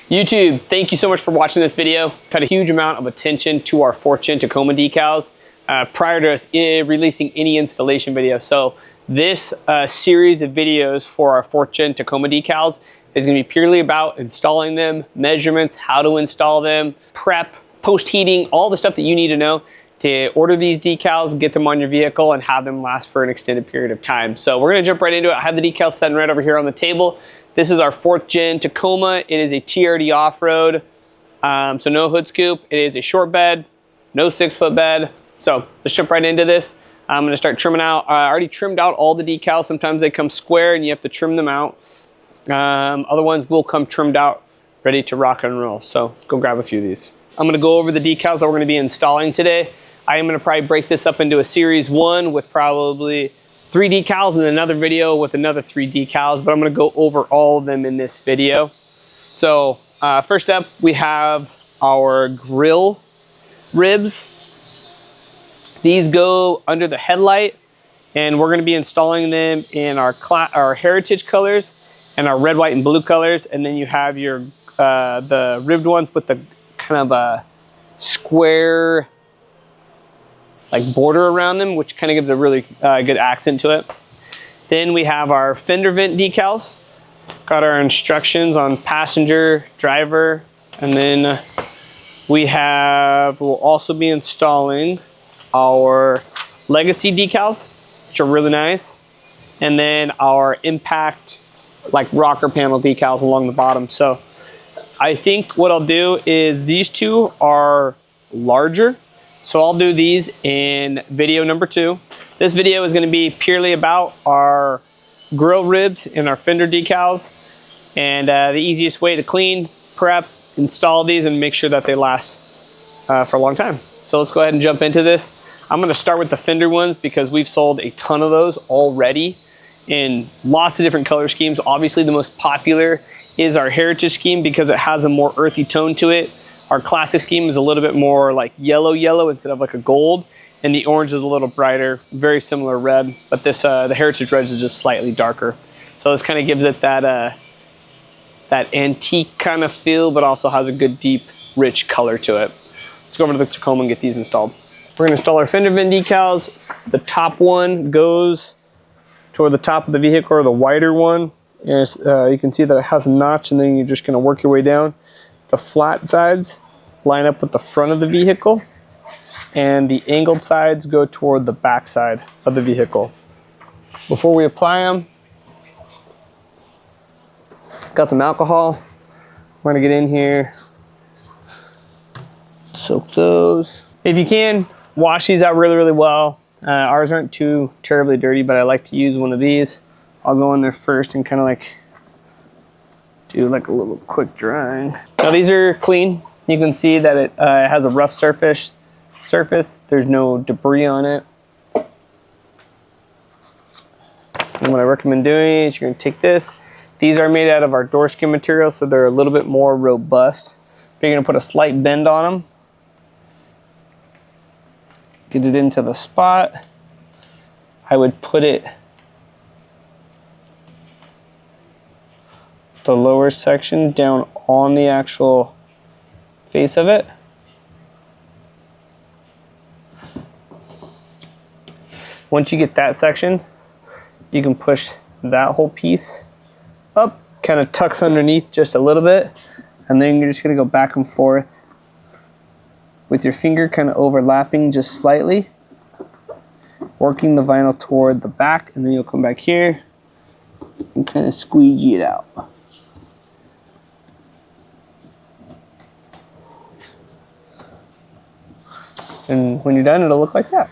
YouTube, thank you so much for watching this video. We've had a huge amount of attention to our 4th Gen Tacoma decals prior to us releasing any installation video. So this series of videos for our 4th Gen Tacoma decals is going to be purely about installing them, measurements, how to install them, prep, post-heating, all the stuff that you need to know to order these decals, get them on your vehicle, and have them last for an extended period of time. So we're gonna jump right into it. I have the decals sitting right over here on the table. This is our 4th Gen Tacoma. It is a TRD off-road, so no hood scoop. It is a short bed, no 6-foot bed. So let's jump right into this. I'm gonna start trimming out. I already trimmed out all the decals. Sometimes they come square and you have to trim them out. Other ones will come trimmed out, ready to rock and roll. So let's go grab a few of these. I'm gonna go over the decals that we're gonna be installing today. I am gonna probably break this up into a series 1 with probably 3 decals and another video with another 3 decals, but I'm gonna go over all of them in this video. So first up, we have our grill ribs. These go under the headlight, and we're gonna be installing them in our heritage colors and our red, white, and blue colors. And then you have your the ribbed ones with the kind of a square like border around them, which kind of gives a really good accent to it. Then we have our fender vent decals. Got our instructions on passenger, driver, and then we'll also be installing our legacy decals, which are really nice, and then our impact like rocker panel decals along the bottom. So I think what I'll do is these two are larger, so I'll do these in video number 2. This video is going to be purely about our grill ribs and our fender decals, and the easiest way to clean, prep, install these, and make sure that they last for a long time. So let's go ahead and jump into this. I'm going to start with the fender ones because we've sold a ton of those already in lots of different color schemes. Obviously the most popular is our heritage scheme because it has a more earthy tone to it. Our classic scheme is a little bit more like yellow instead of like a gold, and the orange is a little brighter, very similar red, but this the heritage red is just slightly darker. So this kind of gives it that that antique kind of feel, but also has a good deep rich color to it. Let's go over to the Tacoma and get these installed. We're going to install our fender vent decals. The top one goes toward the top of the vehicle, or the wider one. And you can see that it has a notch, and then you're just going to work your way down. The flat sides line up with the front of the vehicle, and the angled sides go toward the back side of the vehicle. Before we apply them, got some alcohol. We're going to get in here, soak those. If you can, wash these out really well. Ours aren't too terribly dirty, but I like to use one of these. I'll go in there first and kind of like do like a little quick drying. Now these are clean. You can see that it has a rough surface. There's no debris on it. And what I recommend doing is you're going to take this. These are made out of our door skin material, so they're a little bit more robust. But you're going to put a slight bend on them. Get it into the spot. I would put it the lower section down on the actual face of it. Once you get that section, you can push that whole piece up, kind of tucks underneath just a little bit, and then you're just going to go back and forth with your finger kind of overlapping just slightly, working the vinyl toward the back, and then you'll come back here and kind of squeegee it out. And when you're done, it'll look like that.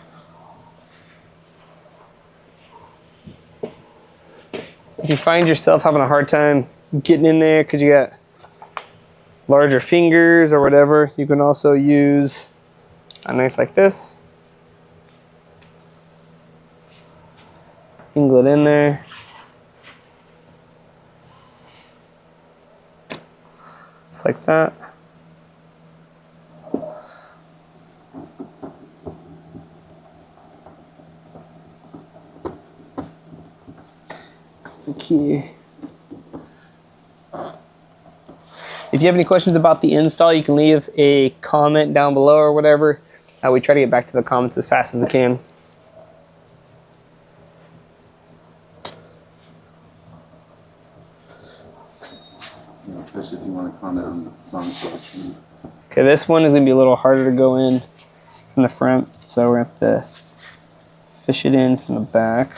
If you find yourself having a hard time getting in there because you got larger fingers or whatever, you can also use a knife like this. Angle it in there. Just like that. Click here. If you have any questions about the install, you can leave a comment down below or whatever. We try to get back to the comments as fast as we can. Especially if you want to comment on the song selection. Okay, this one is going to be a little harder to go in from the front, so we're going to have to fish it in from the back.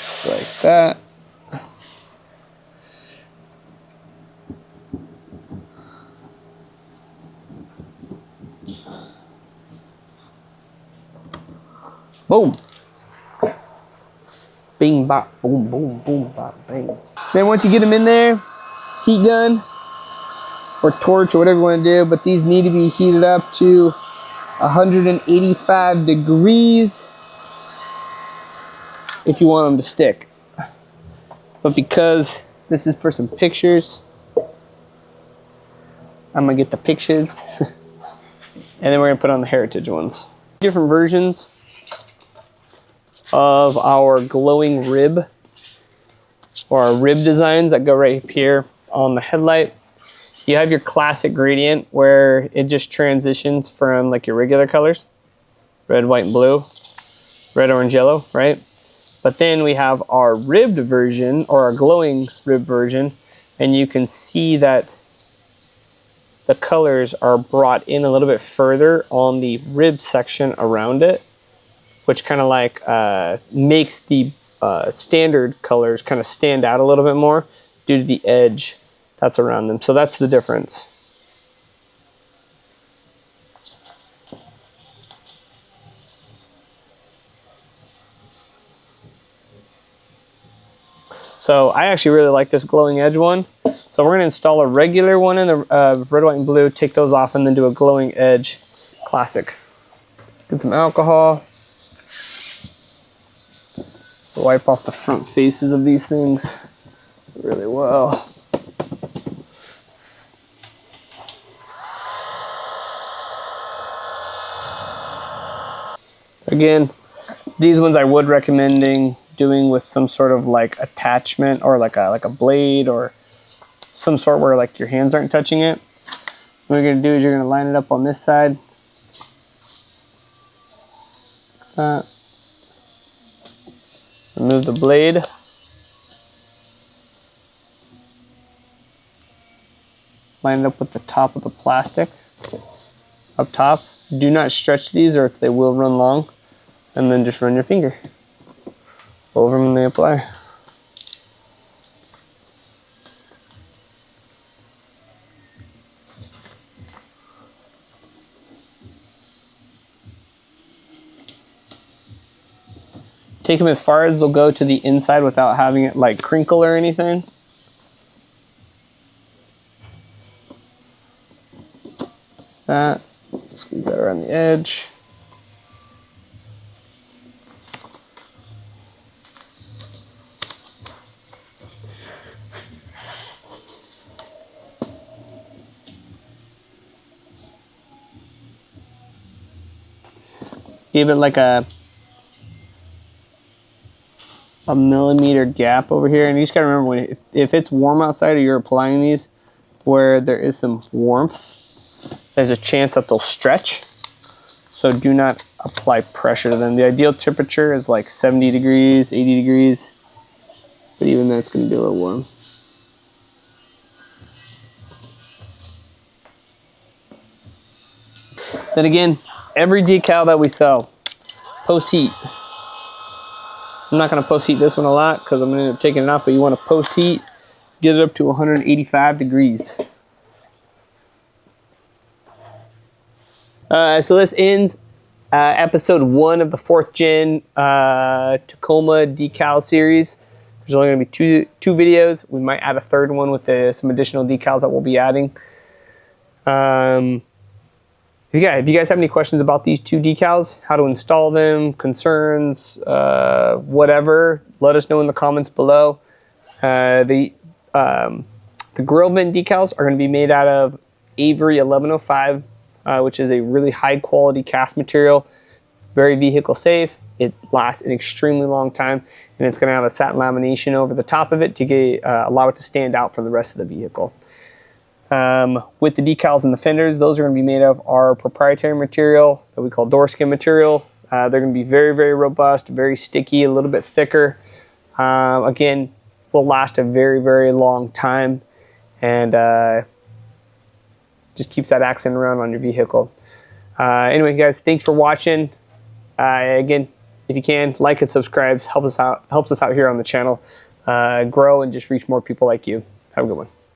Just like that. Boom. Bing, bop, boom, boom, boom, bop, bang. Then once you get them in there, heat gun or torch or whatever you want to do, but these need to be heated up to 185 degrees if you want them to stick. But because this is for some pictures, I'm gonna get the pictures and then we're gonna put on the heritage ones. Different versions of our glowing rib or our rib designs that go right here on the headlight. You have your classic gradient where it just transitions from like your regular colors, red, white, and blue, red, orange, yellow, right? But then we have our ribbed version or our glowing rib version, and you can see that the colors are brought in a little bit further on the rib section around it, which kind of like makes the standard colors kind of stand out a little bit more due to the edge that's around them. So that's the difference. So I actually really like this glowing edge one. So we're going to install a regular one in the red, white, and blue, take those off, and then do a glowing edge classic. Get some alcohol. Wipe off the front faces of these things really well. Again, these ones I would recommend doing with some sort of like attachment or like a blade or some sort where like your hands aren't touching it. What you're gonna do is you're gonna line it up on this side. Remove the blade. Line it up with the top of the plastic up top. Do not stretch these or they will run long. And then just run your finger over them when they apply. Take them as far as they'll go to the inside without having it like crinkle or anything. That, squeeze that around the edge. Give it like a millimeter gap over here, and you just gotta remember if it's warm outside or you're applying these where there is some warmth, there's a chance that they'll stretch. So do not apply pressure to them. The ideal temperature is like 70 degrees, 80 degrees, but even that's gonna be a little warm. Then again, every decal that we sell, post heat. I'm not going to post heat this one a lot because I'm going to end up taking it off, but you want to post heat, get it up to 185 degrees. So this ends episode 1 of the 4th gen Tacoma decal series. There's only going to be two videos. We might add a third one with some additional decals that we'll be adding. If you guys have any questions about these 2 decals, how to install them, concerns, whatever, let us know in the comments below. The grill vent decals are going to be made out of Avery 1105, which is a really high quality cast material. It's very vehicle safe. It lasts an extremely long time, and it's going to have a satin lamination over the top of it to allow it to stand out from the rest of the vehicle. With the decals and the fenders, those are going to be made of our proprietary material that we call door skin material. They're going to be very, very robust, very sticky, a little bit thicker. Again, will last a very, very long time, and just keeps that accent around on your vehicle. Anyway, guys, thanks for watching. Again, if you can, like and subscribe. Helps us out here on the channel grow and just reach more people like you. Have a good one.